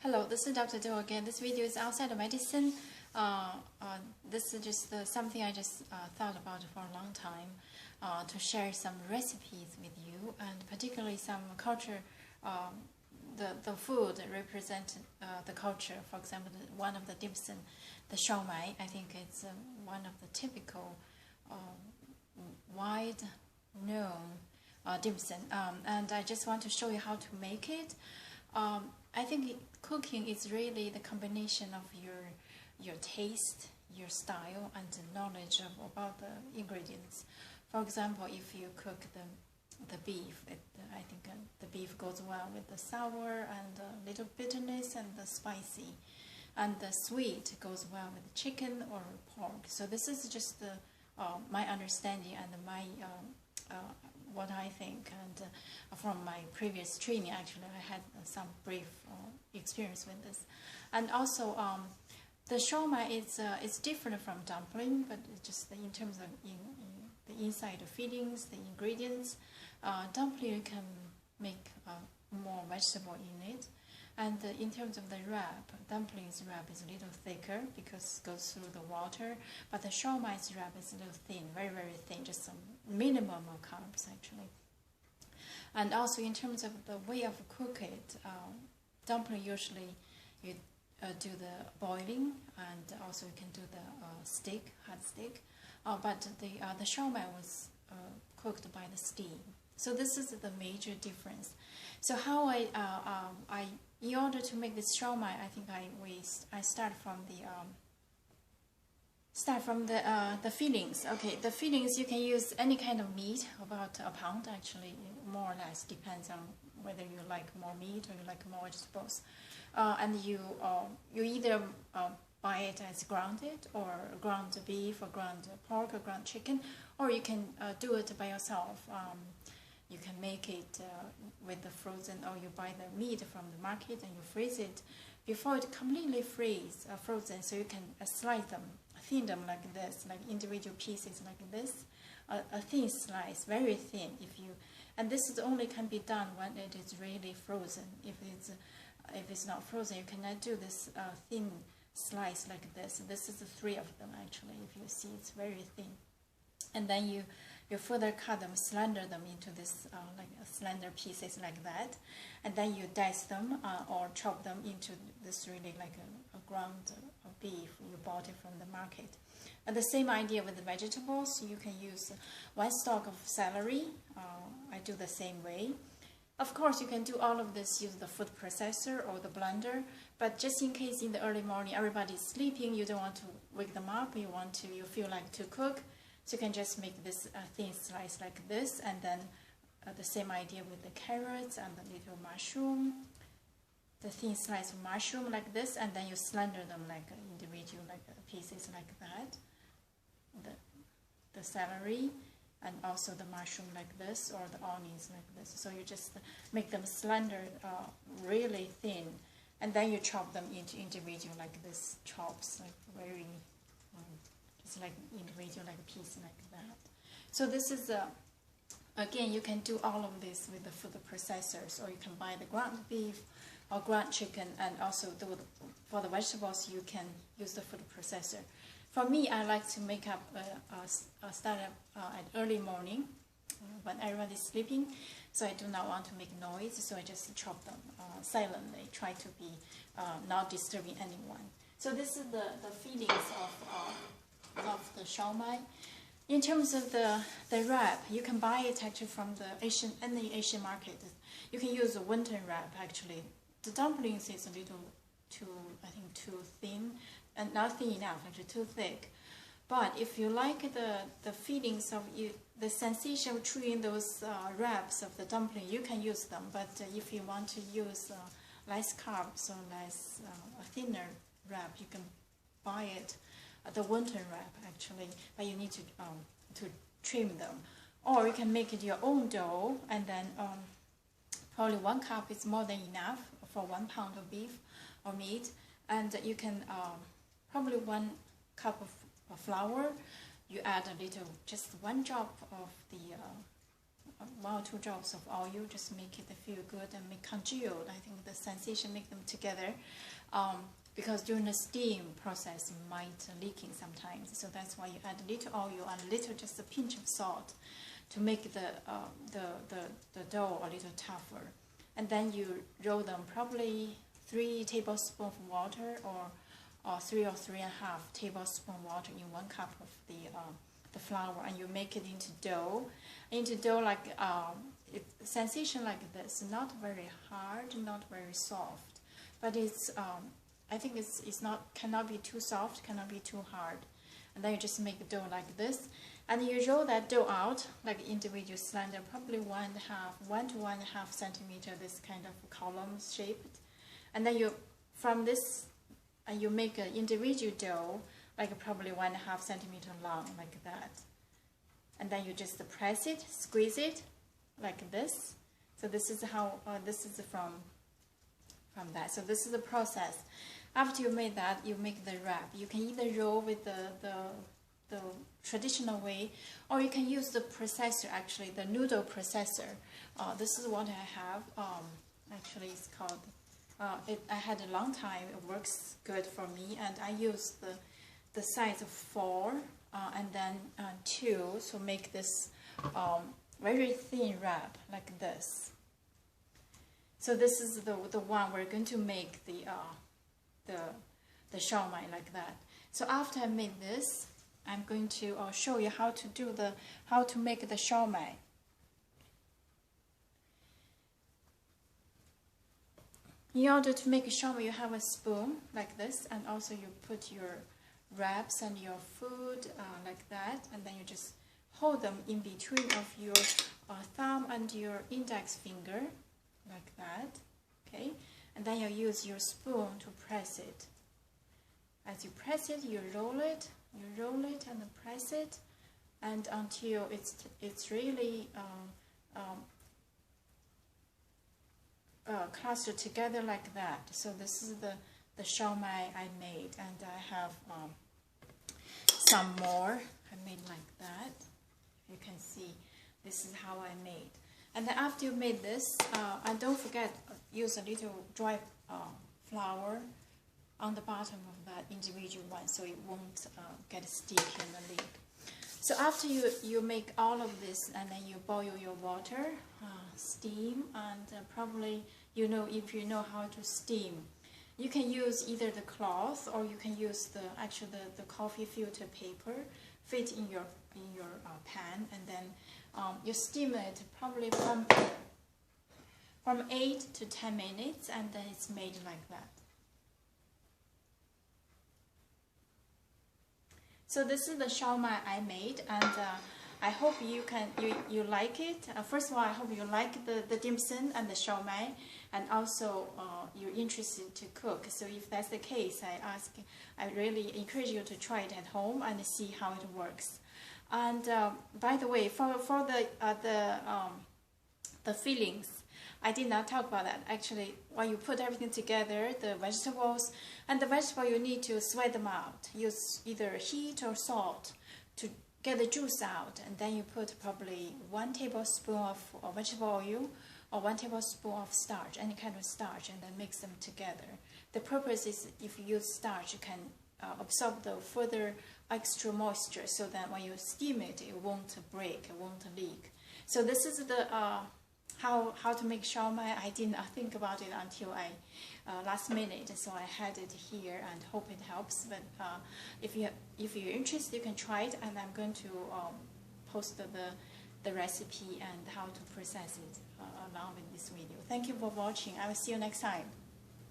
Hello, this is Dr. Do again. This video is outside of medicine. This is just something I just thought about for a long time to share some recipes with you, and particularly some culture. The food represent the culture. For example, one of the DimSim, the Shumai, I think it's one of the typical wide known DimSim, and I just want to show you how to make it. I think cooking is really the combination of your taste, your style, and the knowledge about the ingredients. For example, if you cook the beef, I think the beef goes well with the sour and a little bitterness and the spicy, and the sweet goes well with the chicken or pork. So this is just my understanding and my what I think, and from my previous training, actually, I had some brief experience with this. And also, the shumai is different from dumpling, but it's just in terms of the inside of fillings, the ingredients. Dumpling you can make more vegetable in it, and in terms of the wrap, dumpling's wrap is a little thicker because it goes through the water, but the shumai's wrap is a little thin, very, very thin, just some minimum of carbs actually. And also in terms of the way of cook it, dumpling usually you do the boiling, and also you can do the hot steak, but the shumai was cooked by the steam. So this is the major difference. So how in order to make this shumai, I think I start from the fillings. Okay, the fillings you can use any kind of meat, about a pound actually, more or less, depends on whether you like more meat or you like more vegetables. And you either buy it as grounded, or ground beef, or ground pork, or ground chicken, or you can do it by yourself. You can make it with the frozen, or you buy the meat from the market and you freeze it before it completely frozen, so you can slice them, thin them like this, like individual pieces like this, a thin slice, very thin. And this is only can be done when it is really frozen. If it's not frozen, you cannot do this thin slice like this. This is the three of them actually. If you see, it's very thin, and then you further cut them, slender them into this like slender pieces like that, and then you dice them or chop them into this really like a ground beef you bought it from the market. And the same idea with the vegetables. You can use one stalk of celery. I do the same way. Of course, you can do all of this, use the food processor or the blender, but just in case in the early morning everybody's sleeping, you don't want to wake them up, you feel like to cook, so you can just make this thin slice like this, and then the same idea with the carrots and the little mushroom, the thin slice of mushroom like this, and then you slender them like individual like pieces like that, the celery, and also the mushroom like this, or the onions like this. So you just make them slender, really thin, and then you chop them into individual like this chops, like very just like individual like a piece like that. So this is again, you can do all of this with the food processors, or you can buy the ground beef or ground chicken, and also for the vegetables you can use the food processor. For me, I like to make up start up at early morning when everyone is sleeping, so I do not want to make noise, so I just chop them silently, try to be not disturbing anyone. So this is the feelings of the shumai. In terms of the wrap, you can buy it actually from any Asian market. You can use a wonton wrap actually. The dumplings is a little too thin, and not thin enough, actually too thick. But if you like the feelings of the sensation of chewing those wraps of the dumpling, you can use them. But if you want to use less carbs or less a thinner wrap, you can buy it, the wonton wrap actually, but you need to trim them. Or you can make it your own dough, and then probably 1 cup is more than enough for 1 pound of beef or meat, and you can probably 1 cup of flour. You add a little, just 1 drop of the 1 or 2 drops of oil, just make it feel good and make congealed. I think the sensation make them together, because during the steam process it might leaking sometimes. So that's why you add a little oil and a little, just a pinch of salt, to make the dough a little tougher. And then you roll them probably 3 tablespoons of water, or 3 or 3.5 tablespoons water in 1 cup of the flour, and you make it into dough. Like sensation like this, not very hard, not very soft, but it's I think it's not, cannot be too soft, cannot be too hard. And then you just make a dough like this, and you roll that dough out like individual slender, probably 1 to 1.5 centimeter, this kind of column shaped. And then you, from this, you make an individual dough, like probably 1.5 centimeter long, like that. And then you just press it, squeeze it, like this. So this is how, this is from that. So this is the process. After you made that, you make the wrap. You can either roll with the traditional way, or you can use the processor, actually, the noodle processor. This is what I have. Actually, it's called, I had a long time. It works good for me, and I use the size of 4 and then 2, so make this very thin wrap like this. So this is the one we're going to make the shumai like that. So after I made this, I'm going to show you how to make the shumai. In order to make a shumai, you have a spoon like this, and also you put your wraps and your food like that, and then you just hold them in between of your thumb and your index finger like that, okay? And then you use your spoon to press it. As you press it, you roll it and press it, and until it's really clustered together like that. So this is the shumai I made, and I have some more I made like that. You can see this is how I made. And then after you made this, and don't forget, use a little dry flour on the bottom of that individual one, so it won't get sticky in the lid. So after you make all of this, and then you boil your water, steam, and probably if you know how to steam, you can use either the cloth, or you can use the coffee filter paper, fit in your pan, and then you steam it probably from 8 to 10 minutes, and then it's made like that. So this is the shumai I made, and I hope you like it. First of all, I hope you like the DimSim and the shumai, and also you're interested to cook. So if that's the case, I really encourage you to try it at home and see how it works. And by the way, for the fillings, I did not talk about that. Actually, when you put everything together, the vegetables, you need to sweat them out. Use either heat or salt to get the juice out, and then you put probably 1 tablespoon of vegetable oil or 1 tablespoon of starch, any kind of starch, and then mix them together. The purpose is, if you use starch, you can absorb the further extra moisture, so that when you steam it, it won't break, it won't leak. So this is the how to make shumai. I did not think about it until last minute, so I had it here and hope it helps. But if you're interested, you can try it, and I'm going to post the recipe and how to process it along with this video. Thank you for watching. I will see you next time.